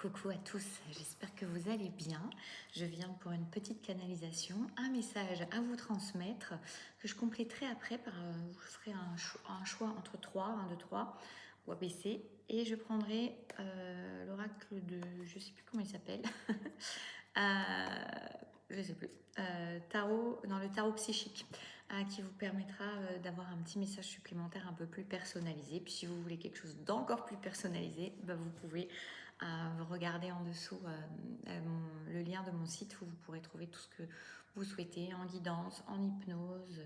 Coucou à tous, j'espère que vous allez bien. Je viens pour une petite canalisation, un message à vous transmettre que je compléterai après par, vous ferez un choix entre 3, 1, 2, 3 ou ABC et je prendrai l'oracle de, je sais plus comment il s'appelle, je sais plus, tarot, dans le tarot psychique, qui vous permettra d'avoir un petit message supplémentaire un peu plus personnalisé. Puis si vous voulez quelque chose d'encore plus personnalisé, bah, vous pouvez regarder en dessous le lien de mon site où vous pourrez trouver tout ce que vous souhaitez en guidance, en hypnose,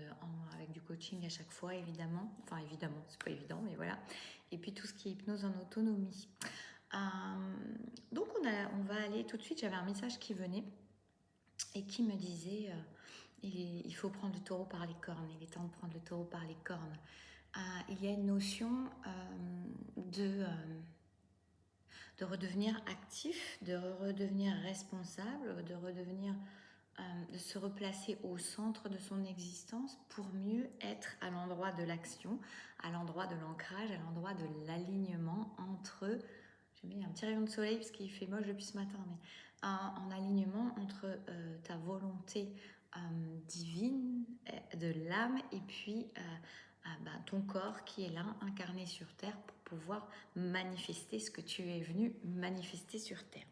avec du coaching à chaque fois évidemment. Enfin évidemment, c'est pas évident, mais voilà. Et puis tout ce qui est hypnose en autonomie. Donc on va aller tout de suite, j'avais un message qui venait et qui me disait il faut prendre le taureau par les cornes, il est temps de prendre le taureau par les cornes. Il y a une notion de redevenir actif, de redevenir responsable, de se replacer au centre de son existence pour mieux être à l'endroit de l'action, à l'endroit de l'ancrage, à l'endroit de l'alignement entre, j'ai mis un petit rayon de soleil parce qu'il fait moche depuis ce matin, mais en alignement entre ta volonté divine de l'âme et puis ton corps qui est là, incarné sur Terre pour pouvoir manifester ce que tu es venu manifester sur Terre.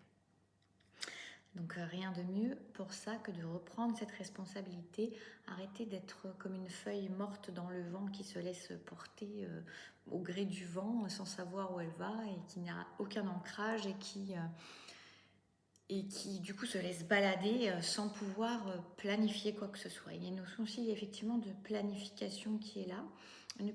Donc rien de mieux pour ça que de reprendre cette responsabilité, arrêter d'être comme une feuille morte dans le vent qui se laisse porter au gré du vent sans savoir où elle va et qui n'a aucun ancrage et qui du coup se laisse balader sans pouvoir planifier quoi que ce soit. Il y a une notion aussi effectivement de planification qui est là, une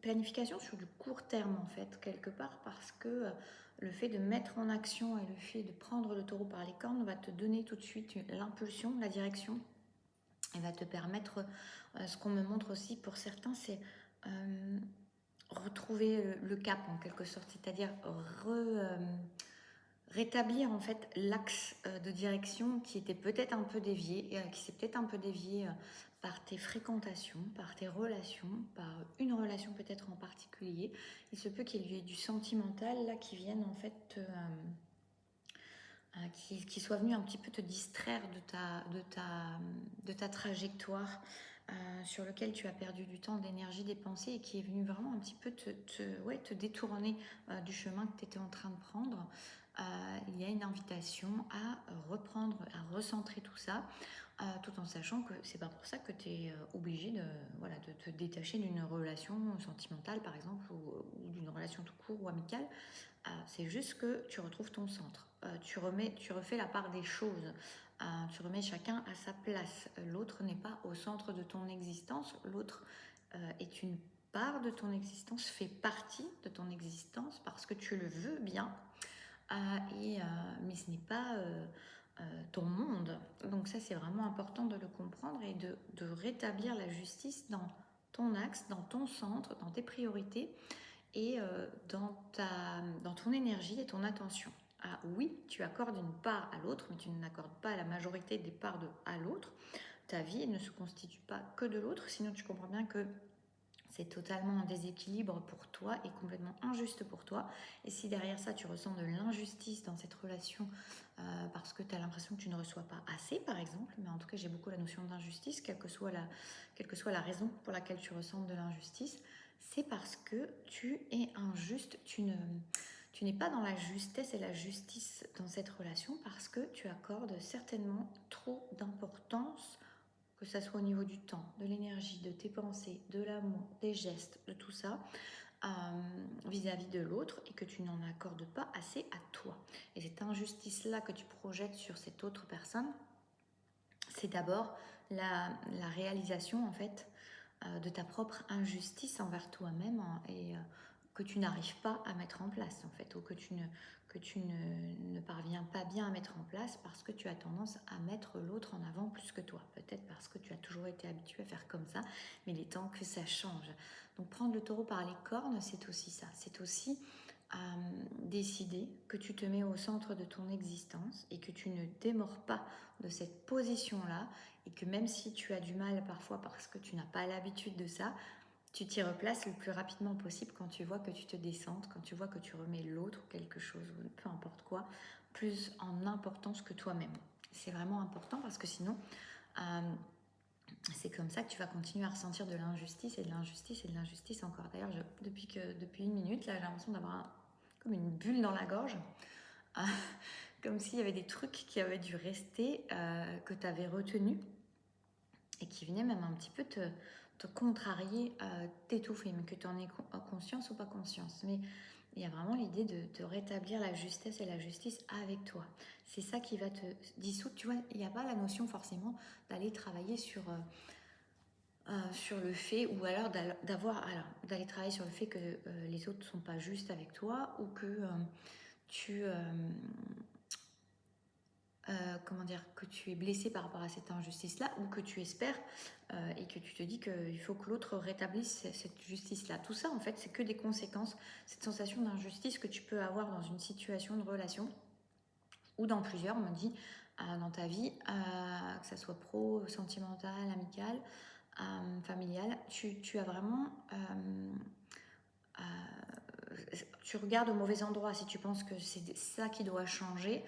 planification sur du court terme en fait quelque part parce que le fait de mettre en action et le fait de prendre le taureau par les cornes va te donner tout de suite l'impulsion, la direction et va te permettre, ce qu'on me montre aussi pour certains c'est retrouver le cap en quelque sorte, c'est-à-dire rétablir en fait l'axe de direction qui était peut-être un peu dévié, qui s'est peut-être un peu dévié par tes fréquentations, par tes relations, par une relation peut-être en particulier. Il se peut qu'il y ait du sentimental là qui vienne en fait qui soit venu un petit peu te distraire de ta trajectoire sur lequel tu as perdu du temps, d'énergie dépensée et qui est venu vraiment un petit peu te détourner du chemin que tu étais en train de prendre. Il y a une invitation à reprendre, à recentrer tout ça, tout en sachant que c'est pas pour ça que tu es obligé de te détacher d'une relation sentimentale par exemple ou d'une relation tout court ou amicale. C'est juste que tu retrouves ton centre. Tu refais la part des choses. Tu remets chacun à sa place. L'autre n'est pas au centre de ton existence. L'autre est une part de ton existence, fait partie de ton existence parce que tu le veux bien. Mais ce n'est pas ton monde. Donc ça, c'est vraiment important de le comprendre et de rétablir la justice dans ton axe, dans ton centre, dans tes priorités et dans ton énergie et ton attention. Oui, tu accordes une part à l'autre, mais tu n'accordes pas la majorité des parts à l'autre. Ta vie ne se constitue pas que de l'autre, sinon tu comprends bien que c'est totalement en déséquilibre pour toi et complètement injuste pour toi. Et si derrière ça, tu ressens de l'injustice dans cette relation parce que tu as l'impression que tu ne reçois pas assez, par exemple, mais en tout cas, j'ai beaucoup la notion d'injustice, quelle que soit la raison pour laquelle tu ressens de l'injustice, c'est parce que tu es injuste, tu n'es pas dans la justesse et la justice dans cette relation parce que tu accordes certainement trop d'importance, que ça soit au niveau du temps, de l'énergie, de tes pensées, de l'amour, des gestes, de tout ça, vis-à-vis de l'autre et que tu n'en accordes pas assez à toi. Et cette injustice-là que tu projettes sur cette autre personne, c'est d'abord la réalisation en fait de ta propre injustice envers toi-même et que tu n'arrives pas à mettre en place en fait, ou que tu ne parviens pas bien à mettre en place parce que tu as tendance à mettre l'autre en avant plus que toi. Peut-être parce que tu as toujours été habitué à faire comme ça, mais il est temps que ça change. Donc prendre le taureau par les cornes, c'est aussi ça. C'est aussi décider que tu te mets au centre de ton existence et que tu ne démords pas de cette position-là et que même si tu as du mal parfois parce que tu n'as pas l'habitude de ça, tu t'y replaces le plus rapidement possible quand tu vois que tu te descends, quand tu vois que tu remets l'autre ou quelque chose, ou peu importe quoi, plus en importance que toi-même. C'est vraiment important parce que sinon, c'est comme ça que tu vas continuer à ressentir de l'injustice et de l'injustice et de l'injustice encore. D'ailleurs, depuis 1 minute, là, j'ai l'impression d'avoir comme une bulle dans la gorge, comme s'il y avait des trucs qui avaient dû rester, que tu avais retenus et qui venaient même un petit peu te contrarier, t'étouffer, mais que tu en aies conscience ou pas conscience. Mais il y a vraiment l'idée de rétablir la justesse et la justice avec toi. C'est ça qui va te dissoudre. Tu vois, il n'y a pas la notion forcément d'aller travailler sur le fait, ou alors d'aller travailler sur le fait que les autres ne sont pas justes avec toi, ou que tu comment dire, que tu es blessé par rapport à cette injustice-là, ou que tu espères et que tu te dis qu'il faut que l'autre rétablisse cette justice-là. Tout ça, en fait, c'est que des conséquences, cette sensation d'injustice que tu peux avoir dans une situation de relation, ou dans plusieurs, on me dit, dans ta vie, que ça soit pro, sentimental, amical, familial, tu as vraiment... tu regardes au mauvais endroit si tu penses que c'est ça qui doit changer.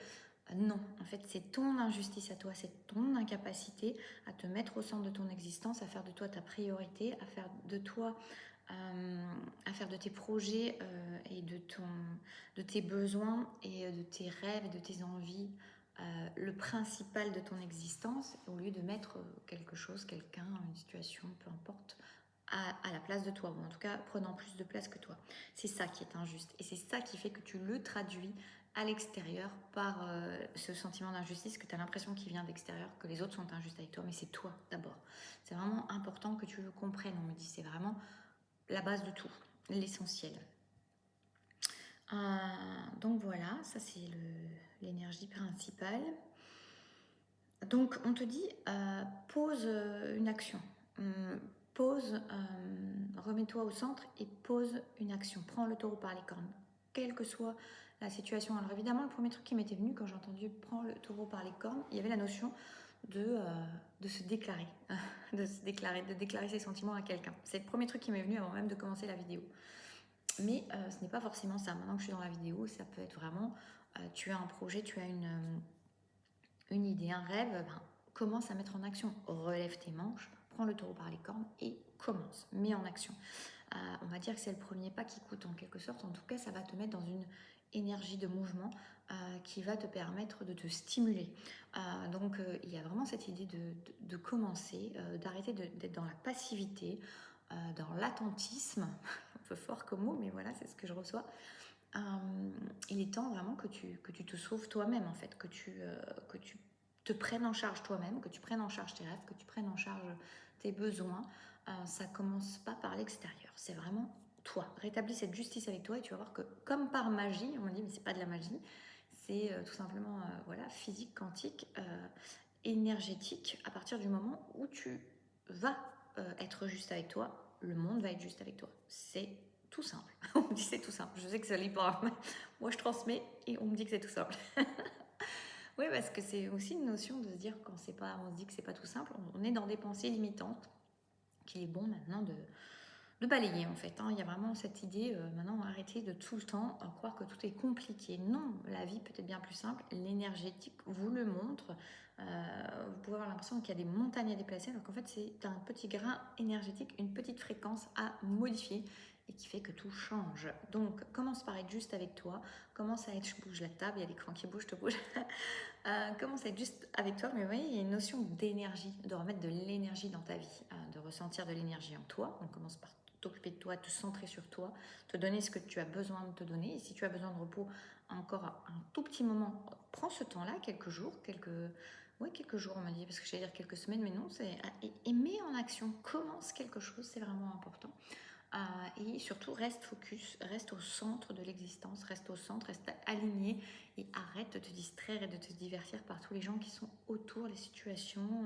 Non, en fait, c'est ton injustice à toi, c'est ton incapacité à te mettre au centre de ton existence, à faire de toi ta priorité, à faire de toi, à faire de tes projets et de tes besoins et de tes rêves et de tes envies le principal de ton existence, au lieu de mettre quelque chose, quelqu'un, une situation, peu importe, à la place de toi, ou en tout cas prenant plus de place que toi. C'est ça qui est injuste, et c'est ça qui fait que tu le traduis à l'extérieur par ce sentiment d'injustice, que tu as l'impression qu'il vient d'extérieur, que les autres sont injustes avec toi, mais c'est toi d'abord. C'est vraiment important que tu le comprennes, on me dit, c'est vraiment la base de tout, l'essentiel. Donc voilà, ça c'est l'énergie principale. Donc on te dit, pose une action. Pose, remets-toi au centre et pose une action. Prends le taureau par les cornes, quelle que soit la situation. Alors évidemment, le premier truc qui m'était venu quand j'ai entendu « prends le taureau par les cornes », il y avait la notion de se déclarer, de déclarer ses sentiments à quelqu'un. C'est le premier truc qui m'est venu avant même de commencer la vidéo. Mais ce n'est pas forcément ça. Maintenant que je suis dans la vidéo, ça peut être vraiment, tu as un projet, tu as une idée, un rêve, ben, commence à mettre en action. Relève tes manches, prends le taureau par les cornes et commence, mets en action. On va dire que c'est le premier pas qui coûte en quelque sorte. En tout cas, ça va te mettre dans une énergie de mouvement qui va te permettre de te stimuler. Donc, il y a vraiment cette idée de commencer, d'arrêter d'être dans la passivité, dans l'attentisme, un peu fort comme mot, mais voilà, c'est ce que je reçois. Il est temps vraiment que tu te sauves toi-même, en fait, que tu te prennes en charge toi-même, que tu prennes en charge tes rêves, que tu prennes en charge tes besoins. Ça commence pas par l'extérieur, c'est vraiment toi. Rétablis cette justice avec toi et tu vas voir que, comme par magie, on me dit mais c'est pas de la magie, c'est tout simplement voilà, physique, quantique, énergétique. À partir du moment où tu vas être juste avec toi, le monde va être juste avec toi. C'est tout simple. On me dit c'est tout simple. Je sais que ça lit pas. Moi je transmets et on me dit que c'est tout simple. Oui, parce que c'est aussi une notion de se dire quand c'est pas, on se dit que c'est pas tout simple, on est dans des pensées limitantes qu'il est bon maintenant de balayer en fait. Il y a vraiment cette idée, maintenant arrêter de tout le temps croire que tout est compliqué. Non, la vie peut être bien plus simple. L'énergétique vous le montre. Vous pouvez avoir l'impression qu'il y a des montagnes à déplacer, alors qu'en fait c'est un petit grain énergétique, une petite fréquence à modifier et qui fait que tout change. Donc commence par être juste avec toi, commence à être, je bouge la table, il y a l'écran qui bouge, je te bouge. Commence à être juste avec toi, mais vous voyez, il y a une notion d'énergie, de remettre de l'énergie dans ta vie, de ressentir de l'énergie en toi. On commence par t'occuper de toi, te centrer sur toi, te donner ce que tu as besoin de te donner. Et si tu as besoin de repos encore un tout petit moment, prends ce temps-là, quelques jours, quelques jours on m'a dit, parce que j'allais dire quelques semaines, mais non, et mets en action, commence quelque chose, c'est vraiment important. Et surtout, reste focus, reste au centre de l'existence, reste au centre, reste aligné et arrête de te distraire et de te divertir par tous les gens qui sont autour, les situations,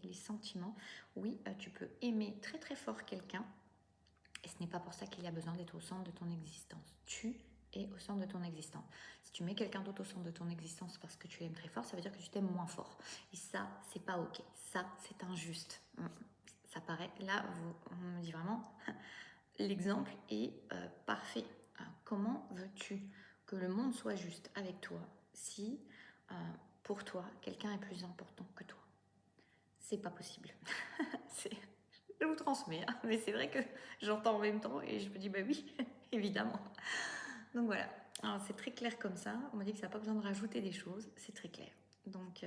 les sentiments. Oui, tu peux aimer très très fort quelqu'un et ce n'est pas pour ça qu'il y a besoin d'être au centre de ton existence. Tu es au centre de ton existence. Si tu mets quelqu'un d'autre au centre de ton existence parce que tu l'aimes très fort, ça veut dire que tu t'aimes moins fort. Et ça, c'est pas ok. Ça, c'est injuste. Ça paraît, là, on me dit vraiment... L'exemple est parfait. Comment veux-tu que le monde soit juste avec toi si pour toi quelqu'un est plus important que toi. C'est pas possible. Je vous transmets, hein, mais c'est vrai que j'entends en même temps et je me dis bah oui, évidemment. Donc voilà, c'est très clair comme ça. On m'a dit que ça n'a pas besoin de rajouter des choses, c'est très clair. Donc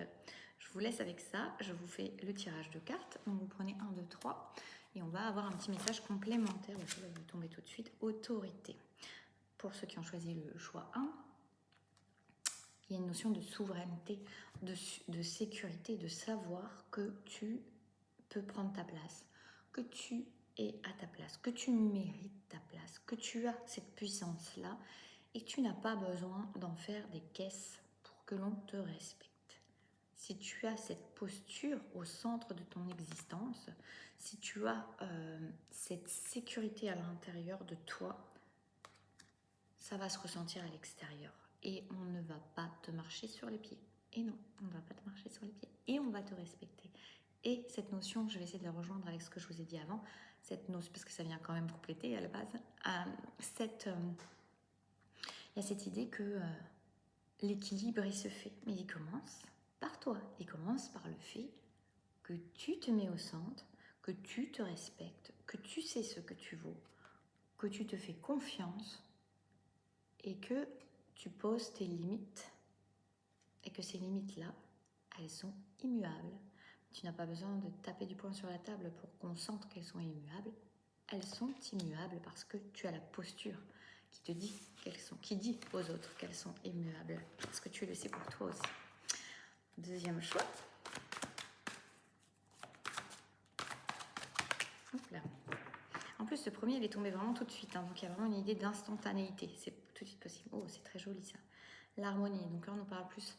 je vous laisse avec ça, je vous fais le tirage de cartes. Donc vous prenez 1, 2, 3 et on va avoir un petit message complémentaire. Je vais tomber tout de suite. Autorité. Pour ceux qui ont choisi le choix 1, il y a une notion de souveraineté, de sécurité, de savoir que tu peux prendre ta place, que tu es à ta place, que tu mérites ta place, que tu as cette puissance-là et que tu n'as pas besoin d'en faire des caisses pour que l'on te respecte. Si tu as cette posture au centre de ton existence, si tu as cette sécurité à l'intérieur de toi, ça va se ressentir à l'extérieur et on ne va pas te marcher sur les pieds. Et non, on ne va pas te marcher sur les pieds et on va te respecter. Et cette notion, je vais essayer de la rejoindre avec ce que je vous ai dit avant, cette notion, parce que ça vient quand même compléter à la base, il y a cette idée que l'équilibre, il se fait, mais il commence par toi. Il commence par le fait que tu te mets au centre, que tu te respectes, que tu sais ce que tu vaux, que tu te fais confiance et que tu poses tes limites et que ces limites-là, elles sont immuables. Tu n'as pas besoin de taper du poing sur la table pour qu'on sente qu'elles sont immuables. Elles sont immuables parce que tu as la posture qui te dit qu'elles sont, qui dit aux autres qu'elles sont immuables, parce que tu le sais pour toi aussi. Deuxième choix. Hop là. En plus, ce premier, il est tombé vraiment tout de suite, hein, donc il y a vraiment une idée d'instantanéité. C'est tout de suite possible. Oh, c'est très joli ça. L'harmonie. Donc là, on nous parle plus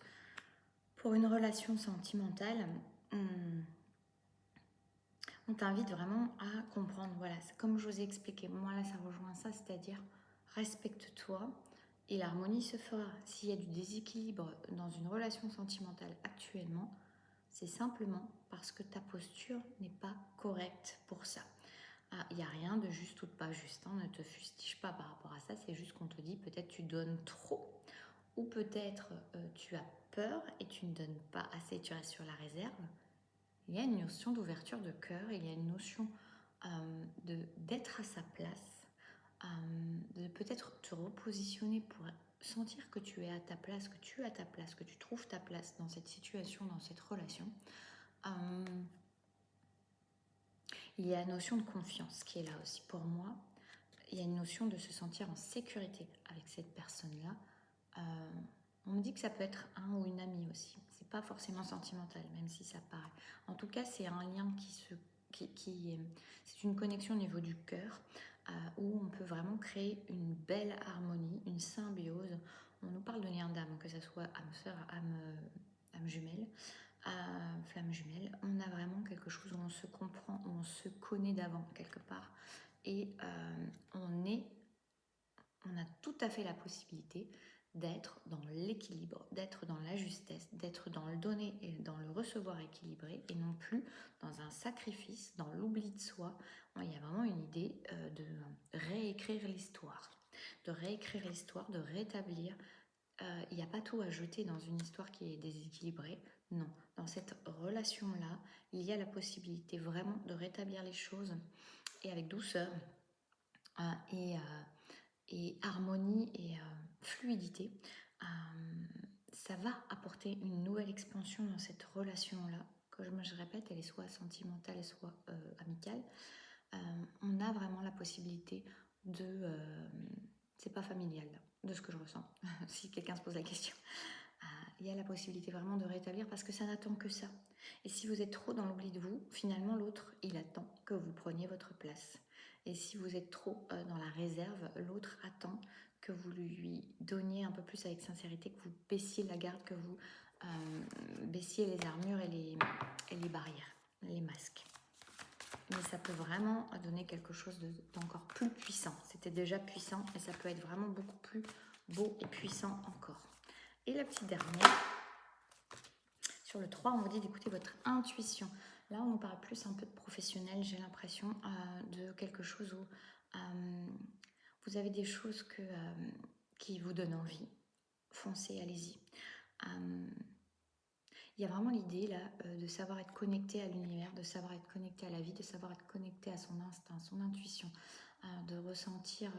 pour une relation sentimentale. On t'invite vraiment à comprendre. Voilà, comme je vous ai expliqué, moi là, ça rejoint ça, c'est-à-dire respecte-toi et l'harmonie se fera. S'il y a du déséquilibre dans une relation sentimentale actuellement, c'est simplement parce que ta posture n'est pas correcte pour ça. Il n'y a rien de juste ou de pas juste, hein, ne te fustige pas par rapport à ça, c'est juste qu'on te dit peut-être tu donnes trop, ou peut-être tu as peur et tu ne donnes pas assez, tu restes sur la réserve. Il y a une notion d'ouverture de cœur, il y a une notion d'être à sa place, de peut-être te repositionner pour sentir que tu es à ta place, que tu as ta place, que tu trouves ta place dans cette situation, dans cette relation. Il y a la notion de confiance qui est là aussi pour moi. Il y a une notion de se sentir en sécurité avec cette personne-là. On me dit que ça peut être un ou une amie aussi. C'est pas forcément sentimental, même si ça paraît. En tout cas, c'est un lien c'est une connexion au niveau du cœur où on peut vraiment créer une belle harmonie, une symbiose. On nous parle de lien d'âme, que ce soit âme sœur, âme jumelle, flamme jumelle. On a vraiment quelque chose où on se comprend, où on se connaît d'avant quelque part, et on a tout à fait la possibilité d'être dans l'équilibre, d'être dans la justesse, d'être dans le donner et dans le recevoir équilibré et non plus dans un sacrifice, dans l'oubli de soi. Il y a vraiment une idée de réécrire l'histoire, de rétablir. Il n'y a pas tout à jeter dans une histoire qui est déséquilibrée. Non, dans cette relation-là, il y a la possibilité vraiment de rétablir les choses et avec douceur et harmonie et fluidité, ça va apporter une nouvelle expansion dans cette relation-là. Comme je répète, elle est soit sentimentale, soit amicale. On a vraiment la possibilité de... c'est pas familial, de ce que je ressens, si quelqu'un se pose la question. Il y a la possibilité vraiment de rétablir parce que ça n'attend que ça. Et si vous êtes trop dans l'oubli de vous, finalement l'autre, il attend que vous preniez votre place. Et si vous êtes trop dans la réserve, l'autre attend que vous lui donniez un peu plus avec sincérité, que vous baissiez la garde, que vous baissiez les armures et les barrières, les masques. Mais ça peut vraiment donner quelque chose d'encore plus puissant. C'était déjà puissant et ça peut être vraiment beaucoup plus beau et puissant encore. Et la petite dernière, sur le 3, on vous dit d'écouter votre intuition. Là, on nous parle plus un peu de professionnel, j'ai l'impression, de quelque chose où vous avez des choses qui vous donne envie, foncez, allez-y. Il y a vraiment l'idée là de savoir être connecté à l'univers, de savoir être connecté à la vie, de savoir être connecté à son instinct, son intuition, de ressentir.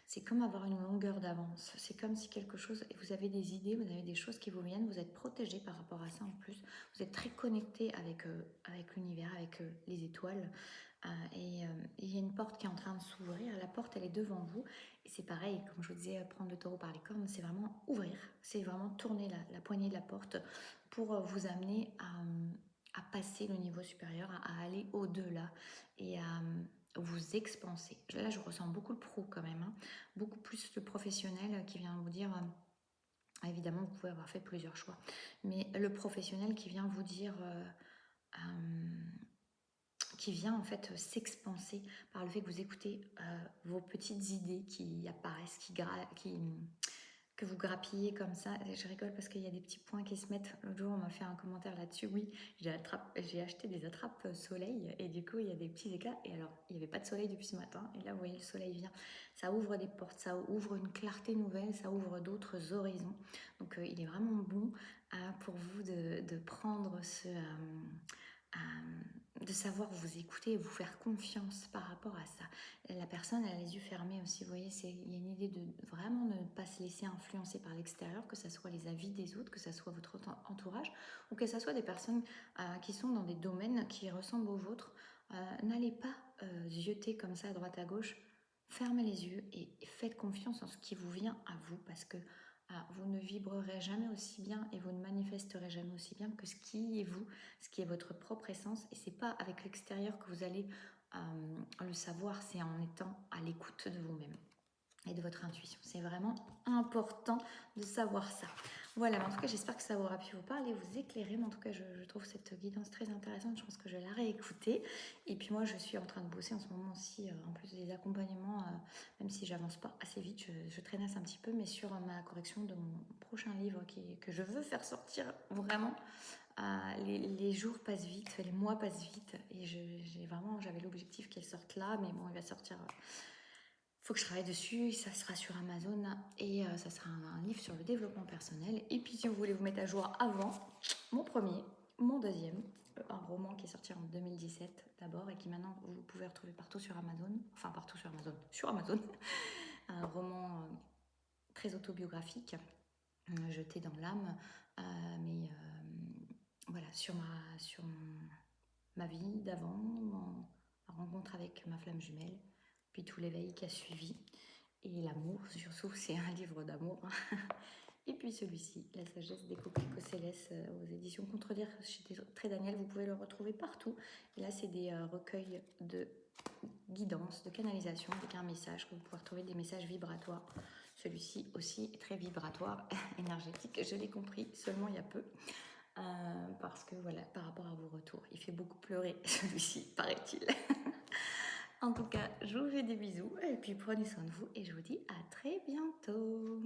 C'est comme avoir une longueur d'avance. C'est comme si quelque chose, et vous avez des idées, vous avez des choses qui vous viennent, vous êtes protégé par rapport à ça en plus. Vous êtes très connecté avec l'univers, avec les étoiles. Et il y a une porte qui est en train de s'ouvrir. La porte, elle est devant vous. Et c'est pareil, comme je vous disais, prendre le taureau par les cornes, c'est vraiment ouvrir. C'est vraiment tourner la poignée de la porte pour vous amener à passer le niveau supérieur, à aller au-delà et à vous expanser. Là, je ressens beaucoup le pro quand même, hein. Beaucoup plus le professionnel qui vient vous dire, évidemment, vous pouvez avoir fait plusieurs choix, mais le professionnel qui vient vous dire, qui vient en fait s'expanser par le fait que vous écoutez vos petites idées qui apparaissent, que vous grappillez comme ça. Et je rigole parce qu'il y a des petits points qui se mettent. L'autre jour, on m'a fait un commentaire là-dessus. Oui, j'ai acheté des attrapes soleil et du coup, il y a des petits éclats. Et alors, il n'y avait pas de soleil depuis ce matin. Et là, vous voyez, le soleil vient. Ça ouvre des portes, ça ouvre une clarté nouvelle, ça ouvre d'autres horizons. Donc, il est vraiment bon pour vous de prendre de savoir vous écouter et vous faire confiance par rapport à ça. La personne elle a les yeux fermés aussi, vous voyez, il y a une idée de vraiment ne pas se laisser influencer par l'extérieur, que ce soit les avis des autres, que ce soit votre entourage, ou que ce soit des personnes qui sont dans des domaines qui ressemblent aux vôtres. N'allez pas zioter comme ça à droite à gauche, fermez les yeux et faites confiance en ce qui vous vient à vous, parce que vous ne vibrerez jamais aussi bien et vous ne manifesterez jamais aussi bien que ce qui est vous, ce qui est votre propre essence. Et c'est pas avec l'extérieur que vous allez le savoir, c'est en étant à l'écoute de vous-même et de votre intuition. C'est vraiment important de savoir ça. Voilà, en tout cas, j'espère que ça aura pu vous parler, vous éclairer. Mais en tout cas, je trouve cette guidance très intéressante. Je pense que je vais la réécouter. Et puis moi, je suis en train de bosser en ce moment aussi, en plus des accompagnements, même si j'avance pas assez vite, je traînasse un petit peu, mais sur ma correction de mon prochain livre que je veux faire sortir vraiment. Les jours passent vite, les mois passent vite, et j'avais l'objectif qu'elle sorte là, mais bon, il va sortir. Faut que je travaille dessus, ça sera sur Amazon et ça sera un livre sur le développement personnel. Et puis si vous voulez vous mettre à jour avant, mon premier, mon deuxième, un roman qui est sorti en 2017 d'abord et qui maintenant vous pouvez retrouver partout sur Amazon, enfin partout sur Amazon, un roman très autobiographique, jeté dans l'âme, mais voilà, sur ma vie d'avant, ma rencontre avec ma flamme jumelle, puis tout l'éveil qui a suivi. Et l'amour, surtout, c'est un livre d'amour. Et puis celui-ci, La sagesse des coquelicots célestes aux éditions Contredire chez Très Daniel, vous pouvez le retrouver partout. Et là, c'est des recueils de guidance, de canalisation, avec un message que vous pouvez retrouver, des messages vibratoires. Celui-ci aussi est très vibratoire, énergétique, je l'ai compris seulement il y a peu. Parce que voilà, par rapport à vos retours, il fait beaucoup pleurer celui-ci, paraît-il. En tout cas, je vous fais des bisous et puis prenez soin de vous et je vous dis à très bientôt.